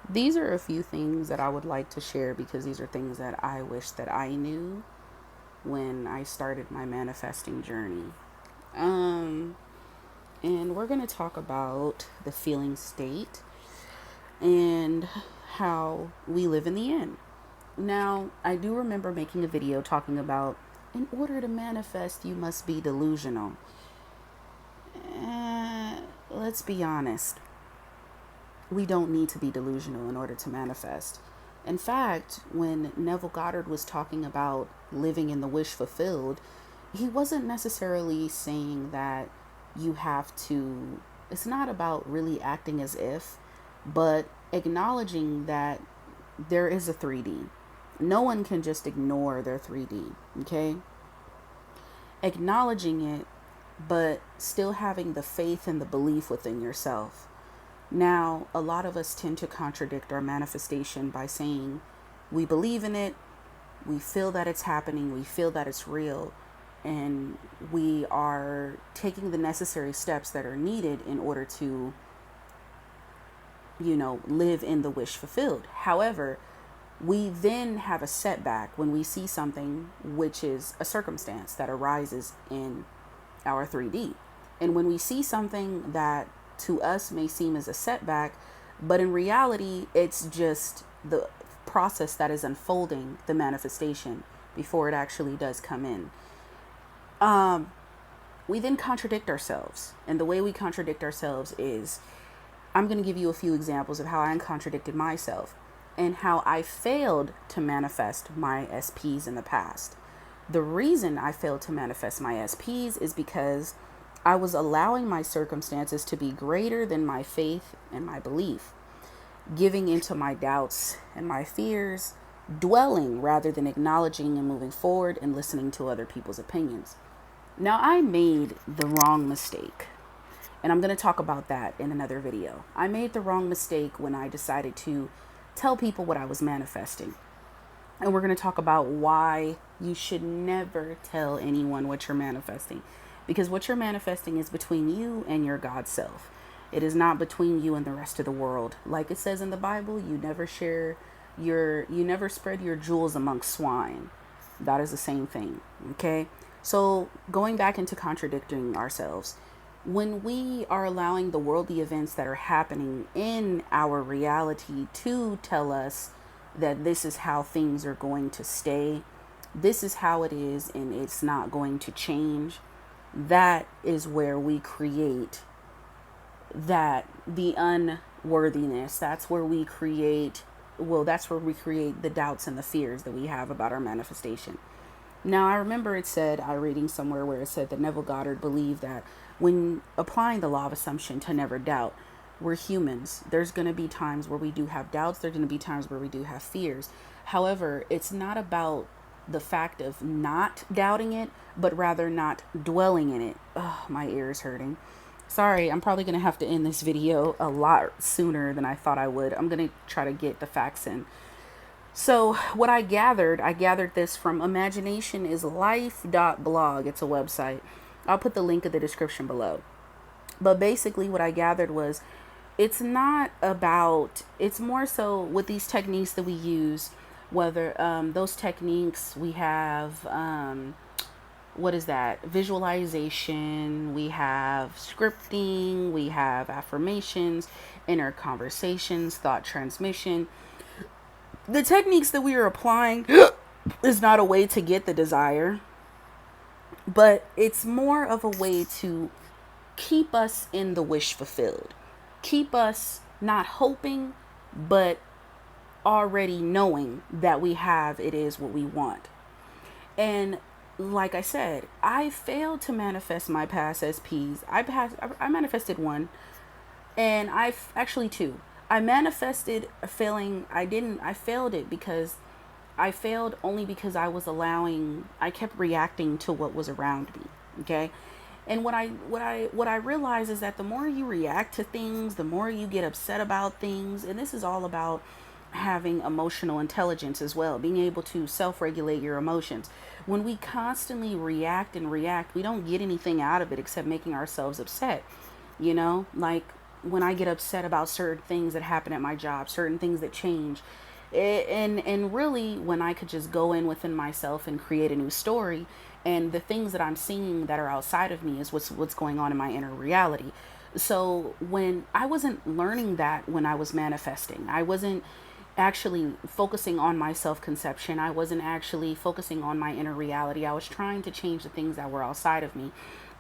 These are a few things that I would like to share because these are things that I wish that I knew when I started my manifesting journey. Um, and we're going to talk about the feeling state and how we live in the end. Now, I do remember making a video talking about in order to manifest, you must be delusional. Let's be honest, we don't need to be delusional in order to manifest. In fact, when Neville Goddard was talking about living in the wish fulfilled, he wasn't necessarily saying that you have to, it's not about really acting as if, but acknowledging that there is a 3D. No one can just ignore their 3D, okay? Acknowledging it, but still having the faith and the belief within yourself. Now, a lot of us tend to contradict our manifestation by saying we believe in it, we feel that it's happening, we feel that it's real, and we are taking the necessary steps that are needed in order to, live in the wish fulfilled. However, we then have a setback when we see something which is a circumstance that arises in our 3D. And when we see something that to us may seem as a setback, but in reality, it's just the process that is unfolding the manifestation before it actually does come in. We then contradict ourselves. And the way we contradict ourselves is I'm going to give you a few examples of how I contradicted myself and how I failed to manifest my SPs in the past. The reason I failed to manifest my SPs is because I was allowing my circumstances to be greater than my faith and my belief, giving into my doubts and my fears, dwelling rather than acknowledging and moving forward and listening to other people's opinions. Now, I made the wrong mistake, and I'm going to talk about that in another video. I made the wrong mistake when I decided to tell people what I was manifesting. And we're going to talk about why you should never tell anyone what you're manifesting. Because what you're manifesting is between you and your God self. It is not between you and the rest of the world. Like it says in the Bible, you never spread your jewels among swine. That is the same thing. Okay? So going back into contradicting ourselves, when we are allowing the worldly events that are happening in our reality to tell us that this is how things are going to stay, this is how it is, and it's not going to change, that is where we create that the unworthiness. That's where we create the doubts and the fears that we have about our manifestation. Now, I remember I reading somewhere where it said that Neville Goddard believed that when applying the law of assumption to never doubt, we're humans. There's going to be times where we do have doubts. There's going to be times where we do have fears. However, it's not about the fact of not doubting it, but rather not dwelling in it. Ugh, my ear is hurting. Sorry, I'm probably going to have to end this video a lot sooner than I thought I would. I'm going to try to get the facts in. So what I gathered this from imaginationislife.blog. It's a website. I'll put the link in the description below. But basically what I gathered was it's more so with these techniques that we use, whether those techniques we have, what is that? Visualization, we have scripting, we have affirmations, inner conversations, thought transmission. The techniques that we are applying is not a way to get the desire, but it's more of a way to keep us in the wish fulfilled. Keep us not hoping, but already knowing that we have it is what we want. And like I said, I failed to manifest my past SPs. I manifested one, and actually two. I manifested a failing. I failed it because I failed only because I kept reacting to what was around me. Okay. And what I realize is that the more you react to things, the more you get upset about things. And this is all about having emotional intelligence as well, being able to self-regulate your emotions. When we constantly react and react, we don't get anything out of it except making ourselves upset. Like when I get upset about certain things that happen at my job, certain things that change. And really, when I could just go in within myself and create a new story, and the things that I'm seeing that are outside of me is what's going on in my inner reality. So when I wasn't learning that, when I was manifesting, I wasn't actually focusing on my self conception. I wasn't actually focusing on my inner reality. I was trying to change the things that were outside of me.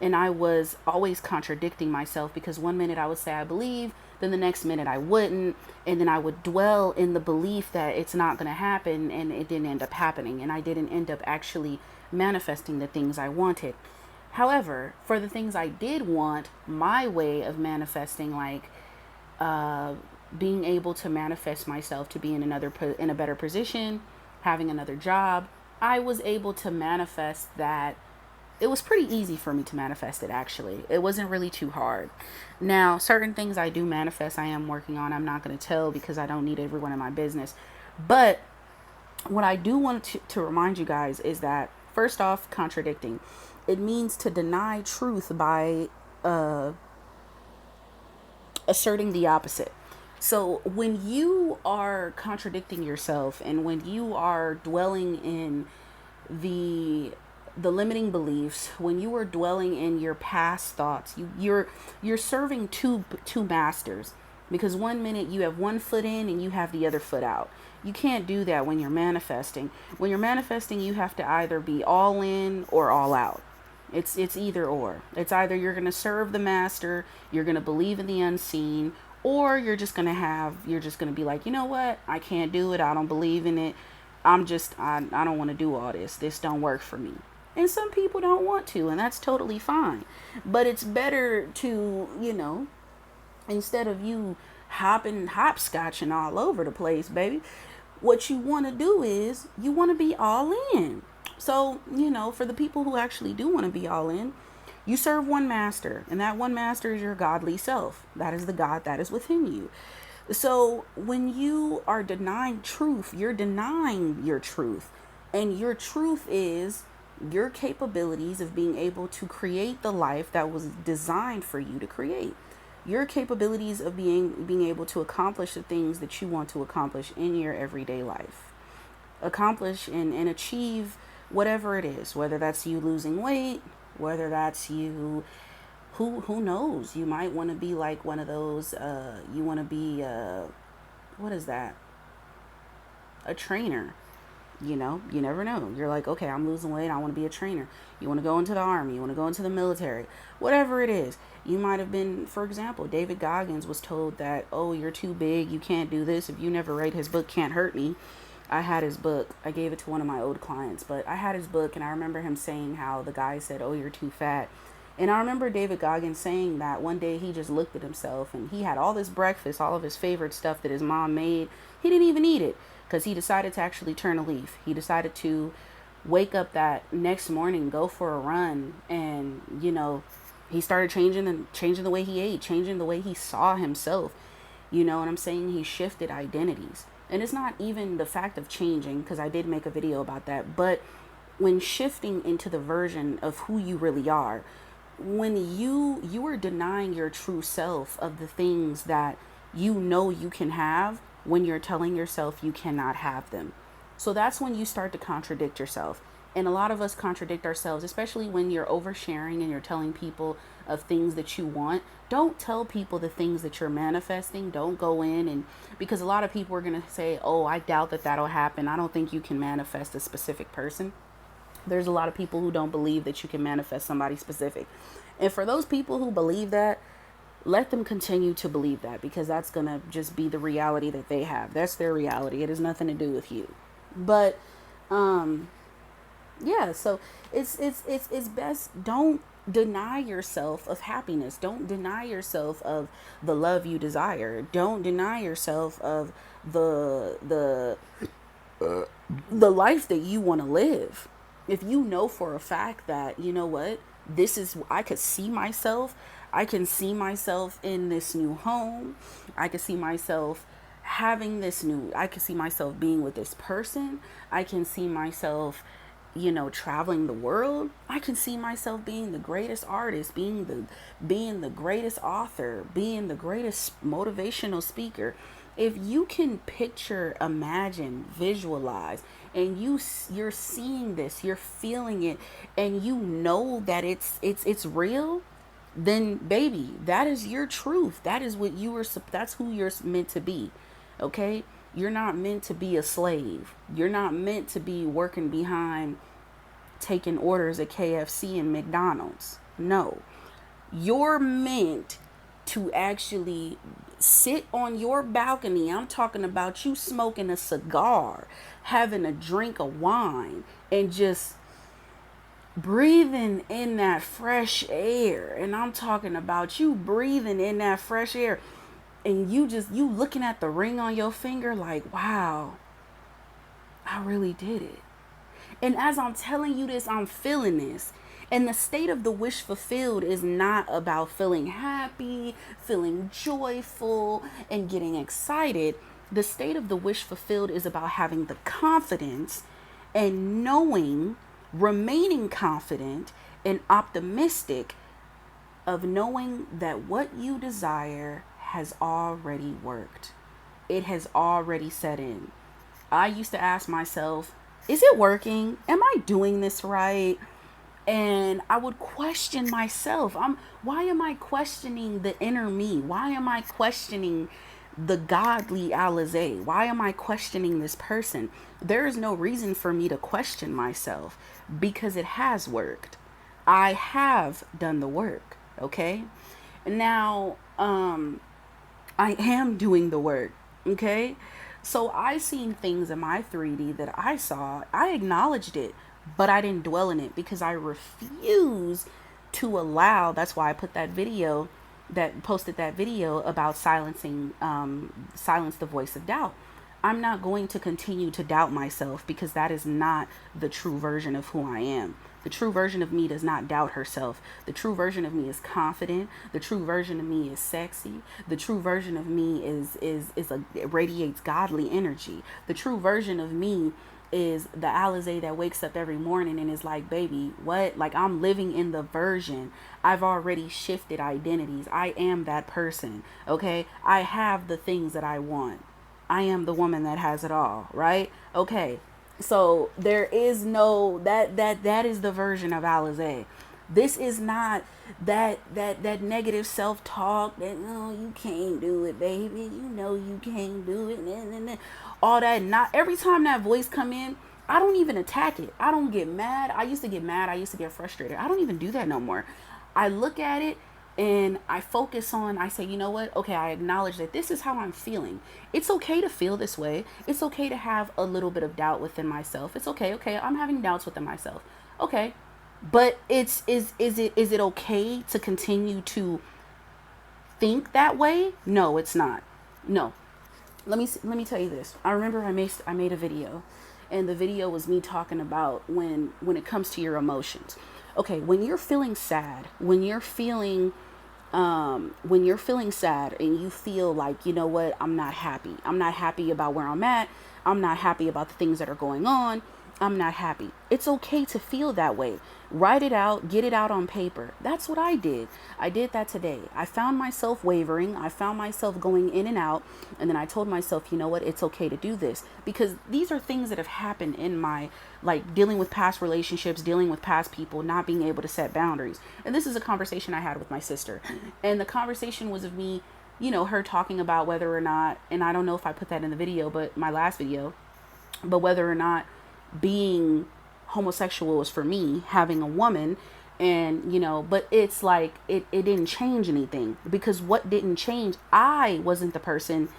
And I was always contradicting myself, because one minute I would say I believe, then the next minute I wouldn't. And then I would dwell in the belief that it's not going to happen, and it didn't end up happening. And I didn't end up actually manifesting the things I wanted. However, for the things I did want, my way of manifesting, like uh, being able to manifest myself to be in in a better position, having another job, I was able to manifest that. It was pretty easy for me to manifest it, actually. It wasn't really too hard. Now, certain things I do manifest, I am working on. I'm not going to tell because I don't need everyone in my business. But what I do want to remind you guys is that, first off, contradicting. It means to deny truth by asserting the opposite. So when you are contradicting yourself, and when you are dwelling in the the limiting beliefs, when you are dwelling in your past thoughts, you're serving two masters, because one minute you have one foot in and you have the other foot out. You can't do that when you're manifesting. When you're manifesting, you have to either be all in or all out. It's either or. It's either you're going to serve the master, you're going to believe in the unseen, or you're just going to be like, "You know what? I can't do it. I don't believe in it. I don't want to do all this. This don't work for me." And some people don't want to, and that's totally fine. But it's better to, instead of you hopping hopscotching all over the place, baby, what you want to do is you want to be all in. So, for the people who actually do want to be all in, you serve one master, and that one master is your godly self. That is the God that is within you. So when you are denying truth, you're denying your truth. And your truth is your capabilities of being able to create the life that was designed for you to create. Your capabilities of being able to accomplish the things that you want to accomplish in your everyday life. Accomplish and achieve whatever it is, whether that's you losing weight, whether that's you, who knows, you might want to be like one of those you want to be what is that, a trainer. You never know. You're like, okay, I'm losing weight, I want to be a trainer. You want to go into the army, you want to go into the military, whatever it is. You might have been, for example, David Goggins was told that, oh, you're too big, you can't do this. If you never read his book, Can't Hurt Me, I had his book. I gave it to one of my old clients, but I had his book, and I remember him saying how the guy said, oh, you're too fat. And I remember David Goggins saying that one day he just looked at himself, and he had all this breakfast, all of his favorite stuff that his mom made. He didn't even eat it, because he decided to actually turn a leaf. He decided to wake up that next morning, go for a run, and he started changing the way he ate, changing the way he saw himself. You know what I'm saying? He shifted identities. And it's not even the fact of changing, because I did make a video about that, but when shifting into the version of who you really are, when you are denying your true self of the things that you can have, when you're telling yourself you cannot have them. So that's when you start to contradict yourself. And a lot of us contradict ourselves, especially when you're oversharing and you're telling people of things that you want. Don't tell people the things that you're manifesting. Don't go in and, because a lot of people are going to say, oh, I doubt that that'll happen. I don't think you can manifest a specific person. There's a lot of people who don't believe that you can manifest somebody specific. And for those people who believe that, let them continue to believe that, because that's going to just be the reality that they have. That's their reality. It has nothing to do with you. But yeah, so it's best, don't deny yourself of happiness. Don't deny yourself of the love you desire. Don't deny yourself of the the life that you want to live. If you know for a fact that, you know what, this is, I can see myself in this new home. I can see myself I can see myself being with this person. I can see myself traveling the world. I can see myself being the greatest artist, being the greatest author, being the greatest motivational speaker. If you can picture, imagine, visualize, and you're seeing this, you're feeling it, and you know that it's real, then baby, that is your truth. That is what you were, that's who you're meant to be. Okay? You're not meant to be a slave. You're not meant to be working behind taking orders at KFC and McDonald's. No. You're meant to actually sit on your balcony. I'm talking about you smoking a cigar, having a drink of wine, and just breathing in that fresh air. And I'm talking about you breathing in that fresh air, and you looking at the ring on your finger like, wow, I really did it. And as I'm telling you this, I'm feeling this. And the state of the wish fulfilled is not about feeling happy, feeling joyful, and getting excited. The state of the wish fulfilled is about having the confidence and knowing, remaining confident and optimistic of knowing that what you desire has already worked. It has already set in. I used to ask myself, is it working? Am I doing this right? And I would question myself. Why am I questioning the inner me? Why am I questioning the godly Alize? Why am I questioning this person? There is no reason for me to question myself because it has worked. I have done the work. Okay. Now, I am doing the work. Okay. So I seen things in my 3D that I saw. I acknowledged it, but I didn't dwell in it because I refuse to allow. That's why I put that video, that posted that video about silence the voice of doubt. I'm not going to continue to doubt myself because that is not the true version of who I am. The true version of me does not doubt herself. The true version of me is confident. The true version of me is sexy. The true version of me it radiates godly energy. The true version of me is the Alize that wakes up every morning and is like, baby, what? Like, I'm living in the version. I've already shifted identities. I am that person. Okay. I have the things that I want. I am the woman that has it all. Right. Okay. So there is no, that is the version of Alize. This is not that negative self-talk that, no, you can't do it, baby. You know you can't do it. Nah, nah, nah. All that. Not every time that voice come in, I don't even attack it. I don't get mad. I used to get mad. I used to get frustrated. I don't even do that no more. I look at it and I focus on, I say, you know what? Okay, I acknowledge that this is how I'm feeling. It's okay to feel this way. It's okay to have a little bit of doubt within myself. It's okay. Okay, I'm having doubts within myself. Okay. But is it okay to continue to think that way? No, it's not. No. Let me tell you this. I remember I made a video, and the video was me talking about when it comes to your emotions. Okay, when you're feeling sad, when you're feeling sad and you feel like, you know what, I'm not happy. I'm not happy about where I'm at. I'm not happy about the things that are going on. I'm not happy. It's okay to feel that way. Write it out, get it out on paper. That's what I did. I did that today. I found myself wavering. I found myself going in and out. And then I told myself, you know what? It's okay to do this, because these are things that have happened in my, like, dealing with past relationships, dealing with past people, not being able to set boundaries. And this is a conversation I had with my sister. And the conversation was of me, her talking about whether or not, and I don't know if I put that in the video, but my last video, but whether or not being homosexual was for me, having a woman. And but it's like it didn't change anything, because what didn't change, I wasn't the person,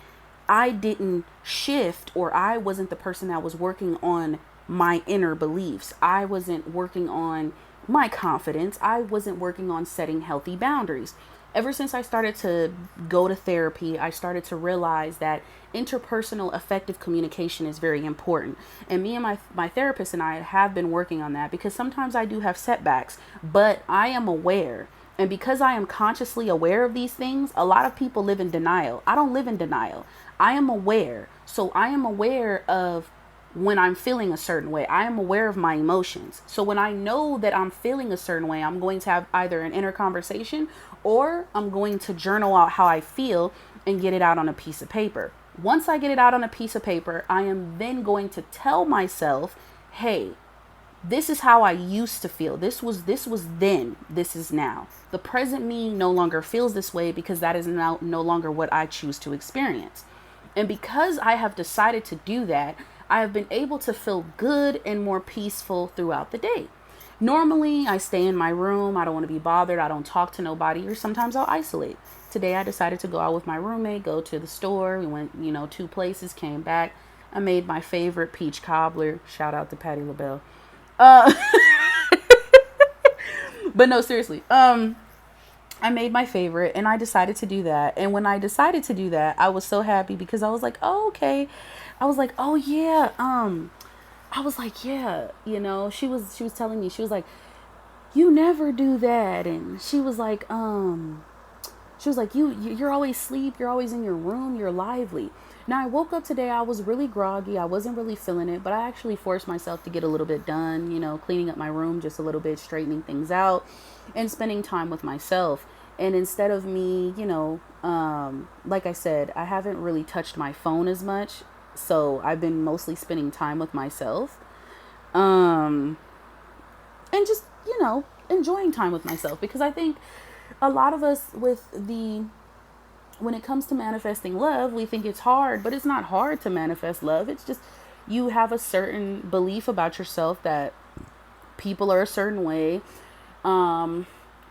I didn't shift, or I wasn't the person that was working on my inner beliefs. I wasn't working on my confidence. I wasn't working on setting healthy boundaries. Ever since I started to go to therapy, I started to realize that interpersonal effective communication is very important. And me and my therapist and I have been working on that, because sometimes I do have setbacks, but I am aware. And because I am consciously aware of these things, a lot of people live in denial. I don't live in denial. I am aware. So I am aware of when I'm feeling a certain way. I am aware of my emotions. So when I know that I'm feeling a certain way, I'm going to have either an inner conversation or I'm going to journal out how I feel and get it out on a piece of paper. Once I get it out on a piece of paper, I am then going to tell myself, hey, this is how I used to feel. This was then. This is now. The present me no longer feels this way because that is now no longer what I choose to experience. And because I have decided to do that, I have been able to feel good and more peaceful throughout the day. Normally, I stay in my room. I don't want to be bothered. I don't talk to nobody, or sometimes I'll isolate. Today, I decided to go out with my roommate, go to the store. We went, 2 places, came back. I made my favorite peach cobbler. Shout out to Patti LaBelle. Uh, but no, seriously. I made my favorite and I decided to do that. And when I decided to do that, I was so happy because I was like, oh, okay. I was like, oh yeah. I was like, yeah, she was telling me, she was like, you never do that. And she was like, you're always asleep. You're always in your room. You're lively. Now I woke up today. I was really groggy. I wasn't really feeling it, but I actually forced myself to get a little bit done, cleaning up my room just a little bit, straightening things out and spending time with myself. And instead of me, like I said, I haven't really touched my phone as much. So I've been mostly spending time with myself. And just, enjoying time with myself, because I think a lot of us when it comes to manifesting love, we think it's hard, but it's not hard to manifest love. It's just you have a certain belief about yourself that people are a certain way.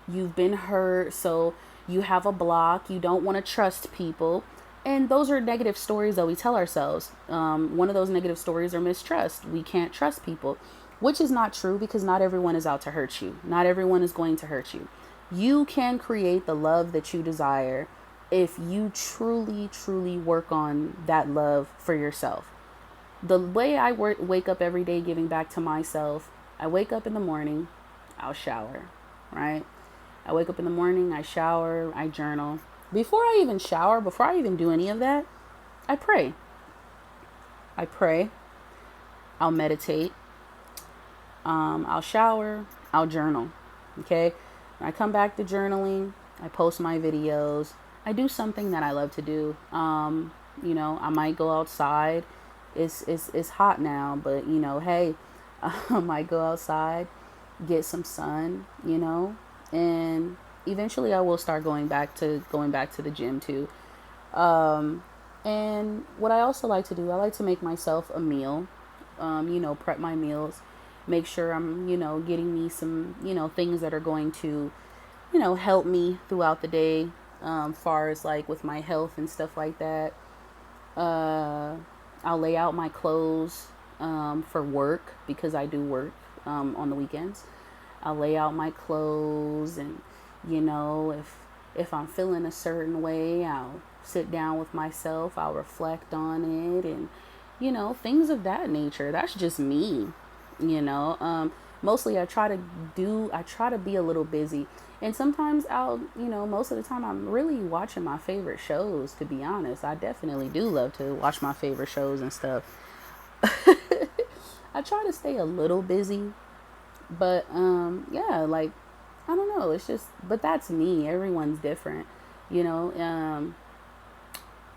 You've been hurt, so you have a block. You don't want to trust people. And those are negative stories that we tell ourselves. One of those negative stories are mistrust. We can't trust people, which is not true, because not everyone is out to hurt you. Not everyone is going to hurt you. You can create the love that you desire if you truly, truly work on that love for yourself. The way I wake up every day giving back to myself, I wake up in the morning, I'll shower, right? I wake up in the morning, I shower, I journal. Before I even shower, before I even do any of that, I pray. I pray. I'll meditate. I'll shower. I'll journal. Okay? When I come back to journaling, I post my videos. I do something that I love to do. I might go outside. It's hot now, but hey, I might go outside, get some sun, and eventually I will start going back to the gym too. And what I also like to do, I like to make myself a meal. Prep my meals, make sure I'm, getting me some, things that are going to, help me throughout the day, far as like with my health and stuff like that. I'll lay out my clothes, for work, because I do work, on the weekends. I'll lay out my clothes, and, if I'm feeling a certain way, I'll sit down with myself, I'll reflect on it, and, things of that nature. That's just me, mostly I try to be a little busy. And sometimes most of the time I'm really watching my favorite shows, to be honest. I definitely do love to watch my favorite shows and stuff. I try to stay a little busy, but yeah, like, I don't know, it's just, but that's me. Everyone's different,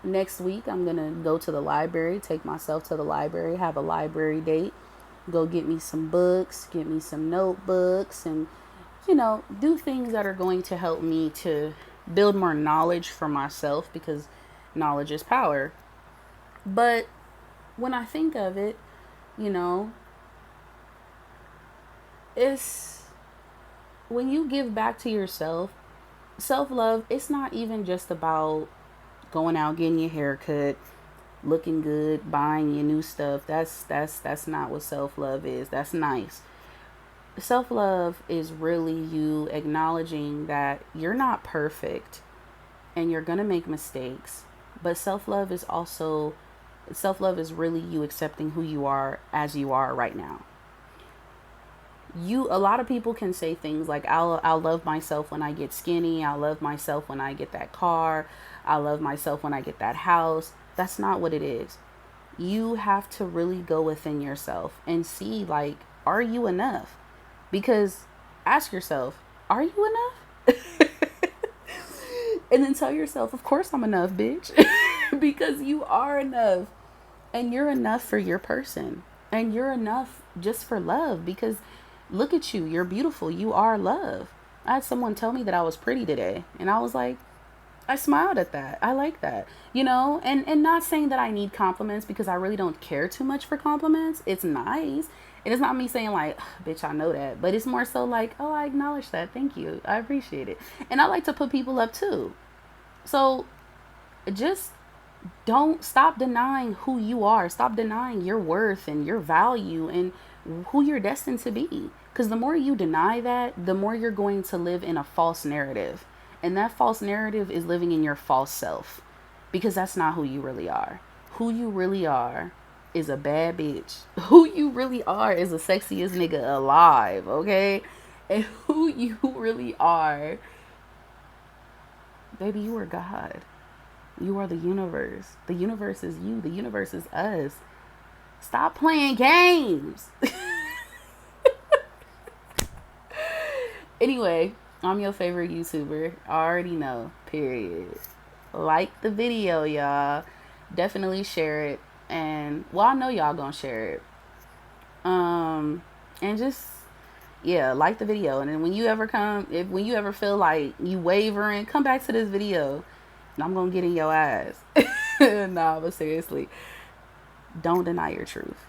next week I'm gonna go to the library, take myself to the library, have a library date, go get me some books, get me some notebooks, and do things that are going to help me to build more knowledge for myself, because knowledge is power. But when I think of it, you know, it's when you give back to yourself, self love, it's not even just about going out, getting your hair cut, looking good, buying your new stuff. That's not what self love is. That's nice. Self love is really you acknowledging that you're not perfect and you're going to make mistakes. But self love is really you accepting who you are as you are right now. A lot of people can say things like, I'll love myself when I get skinny. I'll love myself when I get that car. I'll love myself when I get that house. That's not what it is. You have to really go within yourself and see, like, are you enough? Because ask yourself, are you enough? And then tell yourself, of course I'm enough, bitch. Because you are enough. And you're enough for your person. And you're enough just for love. Because look at you. You're beautiful. You are love. I had someone tell me that I was pretty today. And I was like, I smiled at that. I like that. You know, and not saying that I need compliments, because I really don't care too much for compliments. It's nice. And it's not me saying like, bitch, I know that. But it's more so like, oh, I acknowledge that. Thank you. I appreciate it. And I like to put people up too. So just don't stop denying who you are. Stop denying your worth and your value and who you're destined to be. Because the more you deny that, the more you're going to live in a false narrative. And that false narrative is living in your false self. Because that's not who you really are. Who you really are is a bad bitch. Who you really are is the sexiest nigga alive, okay? And who you really are, baby, you are God. You are the universe. The universe is you. The universe is us. Stop playing games. Anyway, I'm your favorite YouTuber. I already know. Period. Like the video, y'all. Definitely share it. And well, I know y'all gonna share it. And just yeah, like the video. And then when you ever when you ever feel like you wavering, come back to this video. And I'm gonna get in your ass. Nah, but seriously, don't deny your truth.